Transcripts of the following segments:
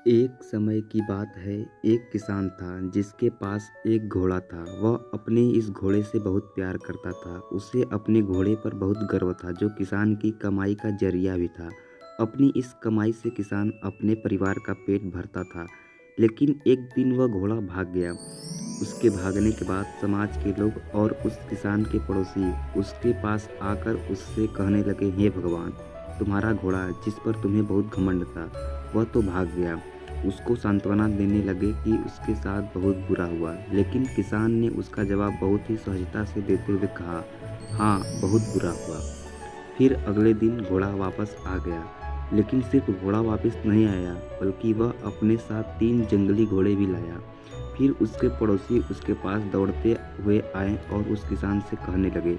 एक समय की बात है। एक किसान था जिसके पास एक घोड़ा था। वह अपने इस घोड़े से बहुत प्यार करता था। उसे अपने घोड़े पर बहुत गर्व था जो किसान की कमाई का जरिया भी था। अपनी इस कमाई से किसान अपने परिवार का पेट भरता था। लेकिन एक दिन वह घोड़ा भाग गया। उसके भागने के बाद समाज के लोग और उस किसान के पड़ोसी उसके पास आकर उससे कहने लगे, हे भगवान, तुम्हारा घोड़ा जिस पर तुम्हें बहुत घमंड था वह तो भाग गया। उसको सांत्वना देने लगे कि उसके साथ बहुत बुरा हुआ। लेकिन किसान ने उसका जवाब बहुत ही सहजता से देते हुए कहा, हाँ, बहुत बुरा हुआ। फिर अगले दिन घोड़ा वापस आ गया। लेकिन सिर्फ घोड़ा वापस नहीं आया, बल्कि वह अपने साथ 3 जंगली घोड़े भी लाया। फिर उसके पड़ोसी उसके पास दौड़ते हुए आए और उस किसान से कहने लगे,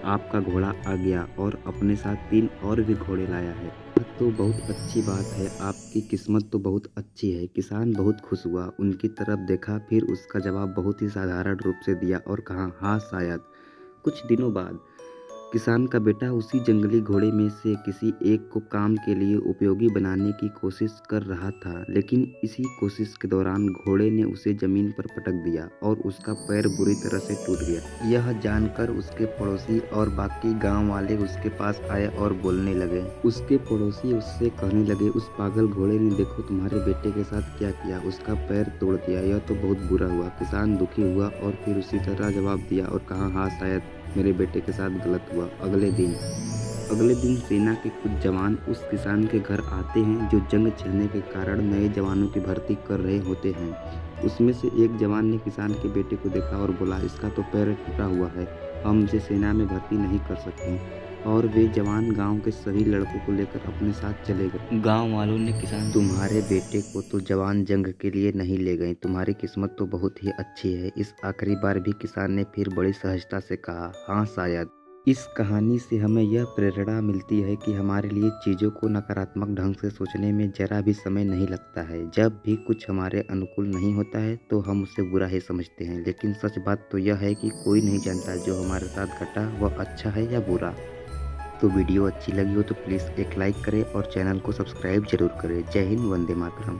आपका घोड़ा आ गया और अपने साथ 3 और भी घोड़े लाया है। यह तो बहुत अच्छी बात है, आपकी किस्मत तो बहुत अच्छी है। किसान बहुत खुश हुआ, उनकी तरफ देखा, फिर उसका जवाब बहुत ही साधारण रूप से दिया और कहा, हाँ शायद। कुछ दिनों बाद किसान का बेटा उसी जंगली घोड़े में से किसी एक को काम के लिए उपयोगी बनाने की कोशिश कर रहा था। लेकिन इसी कोशिश के दौरान घोड़े ने उसे जमीन पर पटक दिया और उसका पैर बुरी तरह से टूट गया। यह जानकर उसके पड़ोसी और बाकी गांव वाले उसके पास आए और बोलने लगे। उसके पड़ोसी उससे कहने लगे, उस पागल घोड़े ने देखो तुम्हारे बेटे के साथ क्या किया, उसका पैर तोड़ दिया, यह तो बहुत बुरा हुआ। किसान दुखी हुआ और फिर उसी तरह जवाब दिया और कहा, हाँ शायद मेरे बेटे के साथ गलत हुआ। अगले दिन सेना के कुछ जवान उस किसान के घर आते हैं जो जंग छिड़ने के कारण नए जवानों की भर्ती कर रहे होते हैं। उसमें से एक जवान ने किसान के बेटे को देखा और बोला, इसका तो पैर टूटा हुआ है, हम इसे सेना में भर्ती नहीं कर सकते। और वे जवान गांव के सभी लड़कों को लेकर अपने साथ चले गए। गांव वालों ने किसान, तुम्हारे बेटे को तो जवान जंग के लिए नहीं ले गए, तुम्हारी किस्मत तो बहुत ही अच्छी है। इस आखिरी बार भी किसान ने फिर बड़ी सहजता से कहा, हाँ शायद। इस कहानी से हमें यह प्रेरणा मिलती है कि हमारे लिए चीज़ों को नकारात्मक ढंग से सोचने में जरा भी समय नहीं लगता है। जब भी कुछ हमारे अनुकूल नहीं होता है तो हम उसे बुरा ही समझते हैं। लेकिन सच बात तो यह है कि कोई नहीं जानता जो हमारे साथ घटा वह अच्छा है या बुरा। तो वीडियो अच्छी लगी हो तो प्लीज़ एक लाइक करें और चैनल को सब्सक्राइब जरूर करें। जय हिंद, वंदे मातरम।